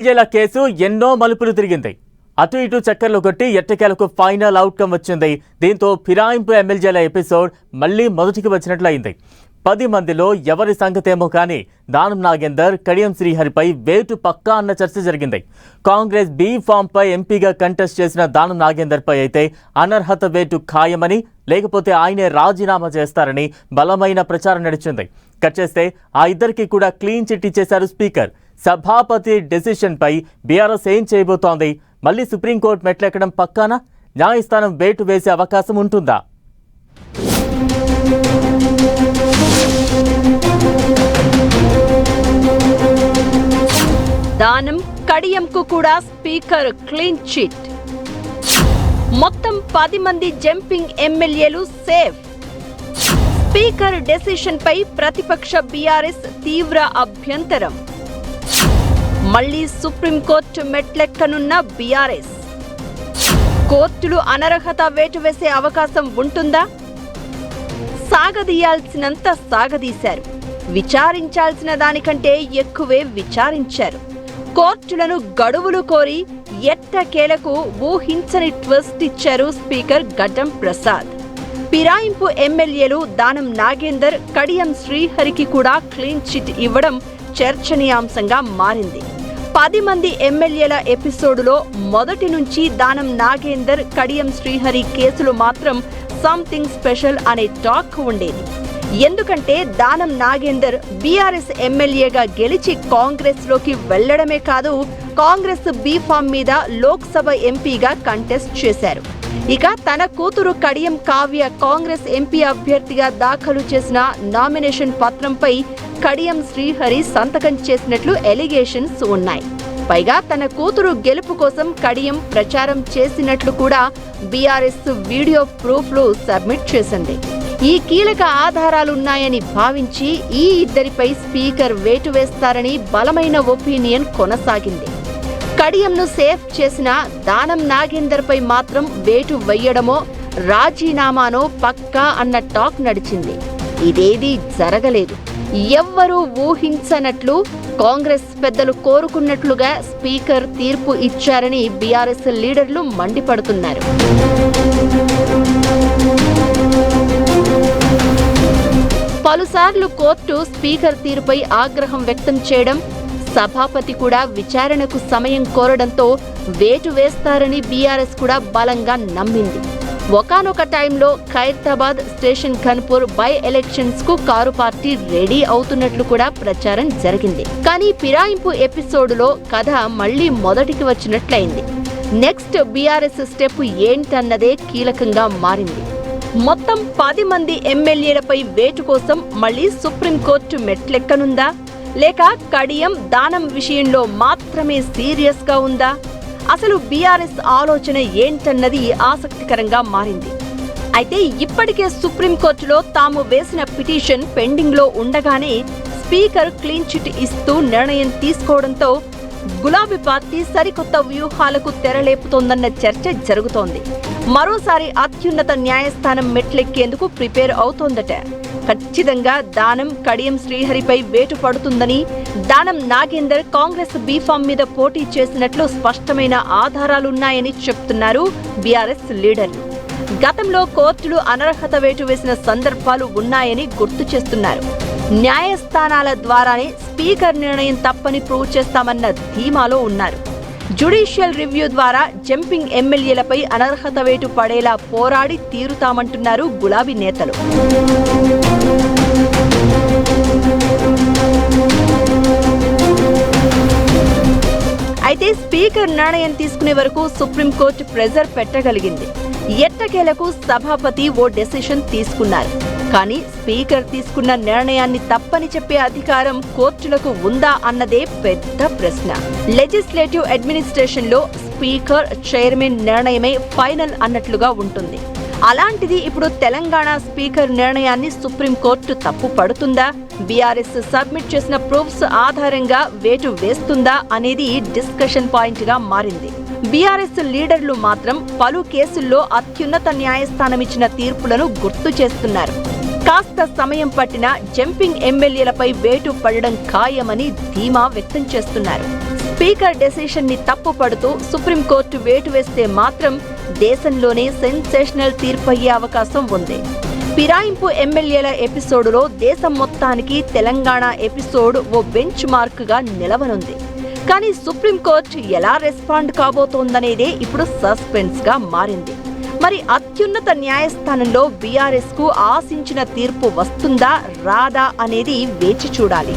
ఎమ్మెల్యేల కేసు ఎన్నో మలుపులు తిరిగింది. అటు ఇటు చక్కర్లు కొట్టి ఎట్టకేలకు ఫైనల్ అవుట్కమ్ వచ్చింది. దీంతో ఫిరాయింపు ఎమ్మెల్యేల ఎపిసోడ్ మళ్లీ మొదటికి వచ్చినట్లయింది. 10 మందిలో ఎవరి సంగతేమో కానీ దానం నాగేందర్, కడియం శ్రీహరిపై వేటు పక్కా అన్న చర్చ జరిగింది. కాంగ్రెస్ బి ఫామ్ పై ఎంపీగా కంటెస్ట్ చేసిన దానం నాగేందర్ పై అయితే అనర్హత వేటు ఖాయమని, లేకపోతే ఆయనే రాజీనామా చేస్తారని బలమైన ప్రచారం నడిచింది. కట్ చేస్తే ఆ ఇద్దరికి కూడా క్లీన్ చిట్ ఇచ్చేశారు స్పీకర్. సభాపతి డెసిషన్ పై బీఆర్ఎస్ ఏం చేయబోతోంది? మళ్లీ సుప్రీంకోర్టు మెట్లెక్కడం పక్కానా? న్యాయస్థానం వేటు వేసే అవకాశం ఉంటుందా? దానం కడియంకు కూడా స్పీకర్ క్లీన్ చిట్. మొత్తం 10 మంది జంపింగ్ ఎమ్మెల్యేలు సేఫ్. స్పీకర్ డెసిషన్ పై ప్రతిపక్ష బీఆర్ఎస్ తీవ్ర అభ్యంతరం. మళ్లీ సుప్రీంకోర్టు మెట్లెక్కనున్న బీఆర్ఎస్. కోర్టులు అనర్హత వేటు వేసే అవకాశం ఉంటుందా? సాగదీయాల్సినంత సాగదీశారు. విచారించాల్సిన దానికంటే ఎక్కువే విచారించారు. కోర్టులను గడువులు కోరి ఎట్టకేలకు ఊహించని ట్విస్ట్ ఇచ్చారు స్పీకర్ గడ్డం ప్రసాద్. ఫిరాయింపు ఎమ్మెల్యేలు దానం నాగేందర్, కడియం శ్రీహరికి కూడా క్లీన్ చిట్ ఇవ్వడం చర్చనీయాంశంగా మారింది. 10 మంది ఎమ్మెల్యేల ఎపిసోడులో మొదటి నుంచి దానం నాగేందర్, కడియం శ్రీహరి కేసులు మాత్రం సంథింగ్ స్పెషల్ అనే టాక్ ఉండేది. ఎందుకంటే దానం నాగేందర్ బీఆర్ఎస్ ఎమ్మెల్యేగా గెలిచి కాంగ్రెస్ లోకి వెళ్లడమే కాదు, కాంగ్రెస్ బీఫామ్ మీద లోక్సభ ఎంపీగా కంటెస్ట్ చేశారు. ఇక తన కూతురు కడియం కావ్య కాంగ్రెస్ ఎంపీ అభ్యర్థిగా దాఖలు చేసిన నామినేషన్ పత్రంపై కడియం శ్రీహరి సంతకం చేసినట్లు ఎలిగేషన్స్ ఉన్నాయి. పైగా తన కూతురు గెలుపు కోసం కడియం ప్రచారం చేసినట్లు కూడా బీఆర్ఎస్ వీడియో ప్రూఫ్లు సబ్మిట్ చేసింది. ఈ కీలక ఆధారాలున్నాయని భావించి ఈ ఇద్దరిపై స్పీకర్ వేటు వేస్తారని బలమైన ఒపీనియన్ కొనసాగింది. కడియంను సేఫ్ చేసిన దానం నాగేందర్ పై మాత్రం వేటు వెయ్యడమో రాజీనామానో పక్కా అన్న టాక్ నడిచింది. ఇదేదీ జరగలేదు. ఎవ్వరూ ఊహించనట్లు, కాంగ్రెస్ పెద్దలు కోరుకున్నట్లుగా స్పీకర్ తీర్పు ఇచ్చారని బీఆర్ఎస్ లీడర్లు మండిపడుతున్నారు. పలుసార్లు కోర్టు స్పీకర్ తీరుపై ఆగ్రహం వ్యక్తం చేయడం, సభాపతి కూడా విచారణకు సమయం కోరడంతో వేటు వేస్తారని బీఆర్ఎస్ కూడా బలంగా నమ్మింది. ఒకానొక టైంలో Khairatabad, station Ghanpur by elections కు కారు పార్టీ రెడీ అవుతున్నట్లు కూడా ప్రచారం జరిగింది. కానీ ఫిరాయింపు ఎపిసోడులో కథ మళ్లీ మొదటికి వచ్చినట్లయింది. నెక్స్ట్ బీఆర్ఎస్ స్టెప్ ఏంటన్నదే కీలకంగా మారింది. మొత్తం 10 మంది ఎమ్మెల్యేలపై వేటు కోసం మళ్లీ సుప్రీంకోర్టు మెట్లెక్కనుందా? లేక కడియం, దానం విషయంలో మాత్రమే సీరియస్ గా ఉందా? అసలు బీఆర్ఎస్ ఆలోచన ఏంటన్నది ఆసక్తికరంగా మారింది. అయితే ఇప్పటికే సుప్రీంకోర్టులో తాము వేసిన పిటిషన్ పెండింగ్ లో ఉండగానే స్పీకర్ క్లీన్ చిట్ ఇస్తూ నిర్ణయం తీసుకోవడంతో గులాబీ పార్టీ సరికొత్త వ్యూహాలకు తెరలేపుతోందన్న చర్చ జరుగుతోంది. మరోసారి అత్యున్నత న్యాయస్థానం మెట్లెక్కేందుకు ప్రిపేర్ అవుతోందట. ఖచ్చితంగా దానం, కడియం శ్రీహరిపై వేటు పడుతుందని, దానం నాగేందర్ కాంగ్రెస్ బీఫామ్ మీద పోటీ చేసినట్లు స్పష్టమైన ఆధారాలున్నాయని చెప్తున్నారు బీఆర్ఎస్ లీడర్లు. గతంలో కోర్టులు అనర్హత వేటు వేసిన సందర్భాలు ఉన్నాయని గుర్తు చేస్తున్నారు. న్యాయస్థానాల ద్వారానే స్పీకర్ నిర్ణయం తప్పని ప్రూవ్ చేస్తామన్న ధీమాలో ఉన్నారు. జ్యుడిషియల్ రివ్యూ ద్వారా జంపింగ్ ఎమ్మెల్యేలపై అనర్హత వేటు పడేలా పోరాడి తీరుతామంటున్నారు గులాబీ నేతలు. అయితే స్పీకర్ నిర్ణయం తీసుకునే వరకు సుప్రీంకోర్టు ప్రెజర్ పెట్టగలిగింది. ఎట్టకేలకు సభాపతి ఓ డెసిషన్ తీసుకున్నారు. కానీ స్పీకర్ తీసుకున్న నిర్ణయాన్ని తప్పని చెప్పే అధికారం కోర్టులకు ఉందా అన్నదే పెద్ద ప్రశ్న. లెజిస్లేటివ్ అడ్మినిస్ట్రేషన్ లో స్పీకర్, చైర్మన్ నిర్ణయమే ఫైనల్ అన్నట్లుగా ఉంటుంది. అలాంటిది ఇప్పుడు తెలంగాణ స్పీకర్ నిర్ణయాన్ని సుప్రీంకోర్టు తప్పు పడుతుందా? బీఆర్ఎస్ సబ్మిట్ చేసిన ప్రూఫ్స్ ఆధారంగా వేటు వేస్తుందా అనేది డిస్కషన్ పాయింట్ గా మారింది. బీఆర్ఎస్ లీడర్లు మాత్రం పలు కేసుల్లో అత్యున్నత న్యాయస్థానం ఇచ్చిన తీర్పులను గుర్తు చేస్తున్నారు. కాస్త సమయం పట్టినా జంపింగ్ ఎమ్మెల్యేలపై వేటు పడడం ఖాయమని ధీమా వ్యక్తం చేస్తున్నారు. స్పీకర్ డెసిషన్ ని తప్పుపడుతూ సుప్రీంకోర్టు వేటు వేస్తే మాత్రం దేశంలోనే సెన్సేషనల్ తీర్పయ్యే అవకాశం ఉంది. ఫిరాయింపు ఎమ్మెల్యేల ఎపిసోడులో దేశం మొత్తానికి తెలంగాణ ఎపిసోడ్ ఓ బెంచ్ మార్క్ గా నిలవనుంది. కానీ సుప్రీంకోర్టు ఎలా రెస్పాండ్ కాబోతోందనేదే ఇప్పుడు సస్పెన్స్ గా మారింది. మరి అత్యున్నత న్యాయస్థానంలో బీఆర్ఎస్ కు ఆశించిన తీర్పు వస్తుందా రాదా అనేది వేచి చూడాలి.